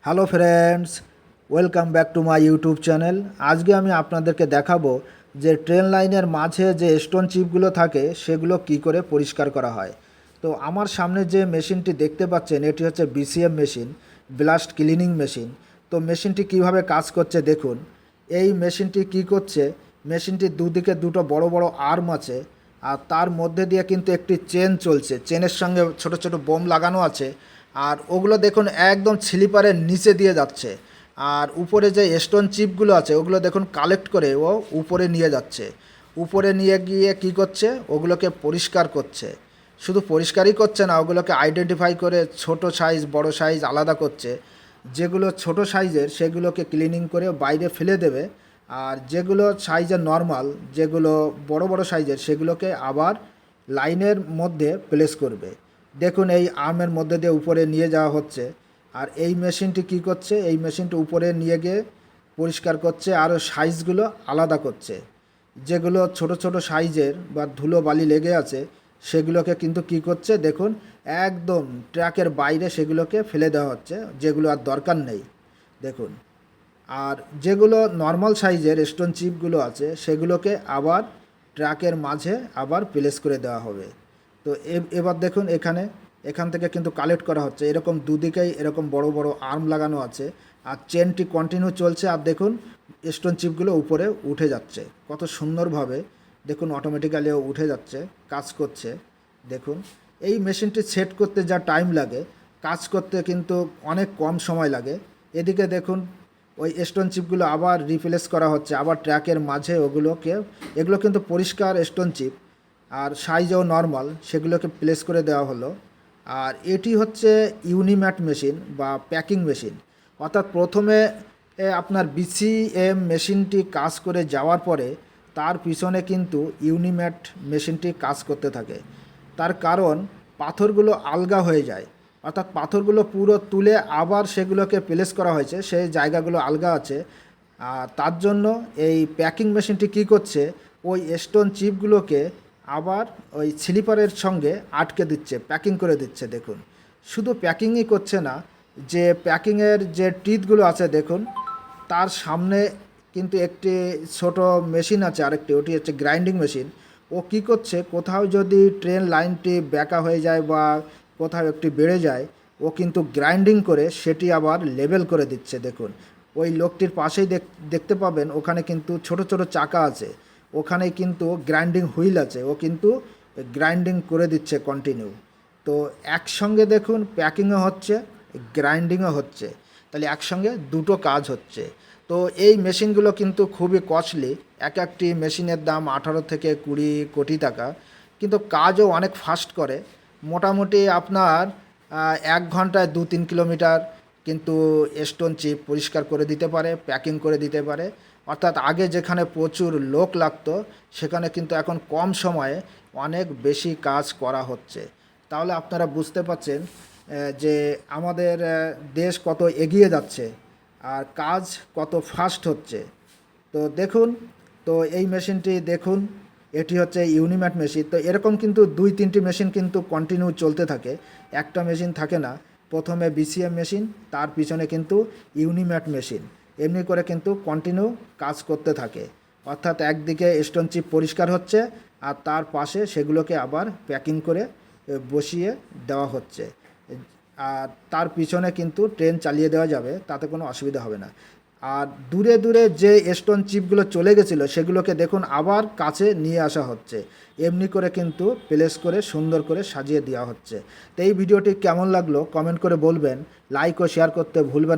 Hello friends, welcome back to my YouTube channel. আজকে আমি আপনাদেরকে দেখাবো যে ট্রেন লাইনের মাঝে যে স্টোন চিপগুলো থাকে সেগুলো কি করে পরিষ্কার করা হয়। তো আমার সামনে যে মেশিনটি দেখতে পাচ্ছেন এটি হচ্ছে BCM machine, blast cleaning machine. তো মেশিনটি কিভাবে কাজ করছে দেখুন। এই মেশিনটি কি করছে, মেশিনটির দুদিকে দুটো বড় বড় আর্ম আছে, আর তার মধ্যে দিয়ে কিন্তু একটি চেন চলছে, চেনের সঙ্গে ছোট ছোট বোম লাগানো আছে। আর ওগুলো দেখুন একদম স্লিপারের নিচে দিয়ে যাচ্ছে। আর উপরে যে স্টোন চিপগুলো আছে ওগুলো দেখুন কালেক্ট করে ও উপরে নিয়ে যাচ্ছে। উপরে নিয়ে গিয়ে কি করছে, ওগুলোকে পরিষ্কার করছে। শুধু পরিষ্কারই করছে না, ওগুলোকে আইডেন্টিফাই করে ছোট সাইজ বড় সাইজ আলাদা করছে। যেগুলো ছোট সাইজের সেগুলোকে ক্লিনিং করে বাইরে ফেলে দেবে, আর যেগুলো সাইজের নর্মাল, যেগুলো বড় বড় সাইজের সেগুলোকে আবার লাইনের মধ্যে প্লেস করবে। দেখুন এই আর্মের মধ্যে দিয়ে উপরে নিয়ে যাওয়া হচ্ছে। আর এই মেশিনটি কি করছে, এই মেশিনটি উপরে নিয়ে গিয়ে পরিষ্কার করছে, আরও সাইজগুলো আলাদা করছে। যেগুলো ছোট ছোট সাইজের বা ধুলো বালি লেগে আছে সেগুলোকে কিন্তু কি করছে দেখুন, একদম ট্র্যাকের বাইরে সেগুলোকে ফেলে দেওয়া হচ্ছে, যেগুলো আর দরকার নেই দেখুন। আর যেগুলো নর্মাল সাইজের স্টোন চিপগুলো আছে সেগুলোকে আবার ট্র্যাকের মাঝে আবার প্লেস করে দেওয়া হবে। তো এবার দেখুন এখান থেকে কিন্তু কালেক্ট করা হচ্ছে। এরকম দুদিকেই এরকম বড় বড় আর্ম লাগানো আছে, আর চেনটি কন্টিনিউ চলছে। আর দেখুন স্টোন চিপগুলো উপরে উঠে যাচ্ছে কত সুন্দরভাবে, দেখুন অটোমেটিক্যালি উঠে যাচ্ছে, কাজ করছে। দেখুন এই মেশিনটি সেট করতে যা টাইম লাগে, কাজ করতে কিন্তু অনেক কম সময় লাগে। এদিকে দেখুন ওই স্টোন চিপগুলো আবার রিপ্লেস করা হচ্ছে, আবার ট্র্যাকের মাঝে এগুলো কিন্তু পরিষ্কার স্টোন চিপ, আর সাইজও নর্মাল, সেগুলোকে প্লেস করে দেওয়া হলো। আর এটি হচ্ছে ইউনিম্যাট মেশিন বা প্যাকিং মেশিন। অর্থাৎ প্রথমে আপনার বিসিএম মেশিনটি কাজ করে যাওয়ার পরে তার পিছনে কিন্তু ইউনিম্যাট মেশিনটি কাজ করতে থাকে। তার কারণ পাথরগুলো আলগা হয়ে যায়, অর্থাৎ পাথরগুলো পুরো তুলে আবার সেগুলোকে প্লেস করা হয়েছে, সেই জায়গাগুলো আলগা আছে। আর তার জন্য এই প্যাকিং মেশিনটি কী করছে, ওই স্টোন চিপগুলোকে আবার ওই স্লিপারের সঙ্গে আটকে দিচ্ছে, প্যাকিং করে দিচ্ছে। দেখুন শুধু প্যাকিংই করছে না, যে প্যাকিংয়ের যে টিথগুলো আছে দেখুন, তার সামনে কিন্তু একটি ছোট মেশিন আছে আরেকটি, ওটি হচ্ছে গ্রাইন্ডিং মেশিন। ও কি করছে, কোথাও যদি ট্রেন লাইনটি ব্যাকা হয়ে যায় বা কোথাও একটি বেড়ে যায়, ও কিন্তু গ্রাইন্ডিং করে সেটি আবার লেবেল করে দিচ্ছে। দেখুন ওই লোকটির পাশেই দেখতে পাবেন ওখানে কিন্তু ছোট ছোট চাকা আছে, ওখানেই কিন্তু গ্রাইন্ডিং হুইল আছে, ও কিন্তু গ্রাইন্ডিং করে দিচ্ছে কন্টিনিউ। তো একসঙ্গে দেখুন প্যাকিংও হচ্ছে, গ্রাইন্ডিংও হচ্ছে, তাহলে একসঙ্গে দুটো কাজ হচ্ছে। তো এই মেশিনগুলো কিন্তু খুবই কস্টলি, একটি মেশিনের দাম 18 থেকে 20 কোটি টাকা, কিন্তু কাজও অনেক ফাস্ট করে। মোটামুটি আপনার 1 ঘন্টায় 2-3 কিলোমিটার কিন্তু স্টোন চিপ পরিষ্কার করে দিতে পারে, প্যাকিং করে দিতে পারে। অর্থাৎ আগে যেখানে প্রচুর লোক লাগতো সেখানে কিন্তু এখন কম সময়ে অনেক বেশি কাজ করা হচ্ছে। তাহলে আপনারা বুঝতে পারছেন যে আমাদের দেশ কত এগিয়ে যাচ্ছে আর কাজ কত ফাস্ট হচ্ছে। তো দেখুন, তো এই মেশিনটি দেখুন, এটি হচ্ছে ইউনিম্যাট মেশিন। তো এরকম কিন্তু 2-3টি মেশিন কিন্তু কন্টিনিউ চলতে থাকে, একটা মেশিন থাকে না। প্রথমে বিসিএম মেশিন, তার পিছনে কিন্তু ইউনিম্যাট মেশিন, এমনি করে কিন্তু কন্টিনিউ কাজ করতে থাকে। অর্থাৎ একদিকে স্টোন চিপ পরিষ্কার হচ্ছে আর তার পাশে সেগুলোকে আবার প্যাকিং করে বসিয়ে দেওয়া হচ্ছে। আর তার পিছনে কিন্তু ট্রেন চালিয়ে দেওয়া যাবে, তাতে কোনো অসুবিধা হবে না। আর দূরে দূরে যে স্টোন চিপগুলো চলে গেছিলো সেগুলোকে দেখুন আবার কাছে নিয়ে আসা হচ্ছে, এমনি করে কিন্তু প্লেস করে সুন্দর করে সাজিয়ে দেওয়া হচ্ছে। তো এই ভিডিওটি কেমন লাগলো কমেন্ট করে বলবেন, লাইক ও শেয়ার করতে ভুলবেন।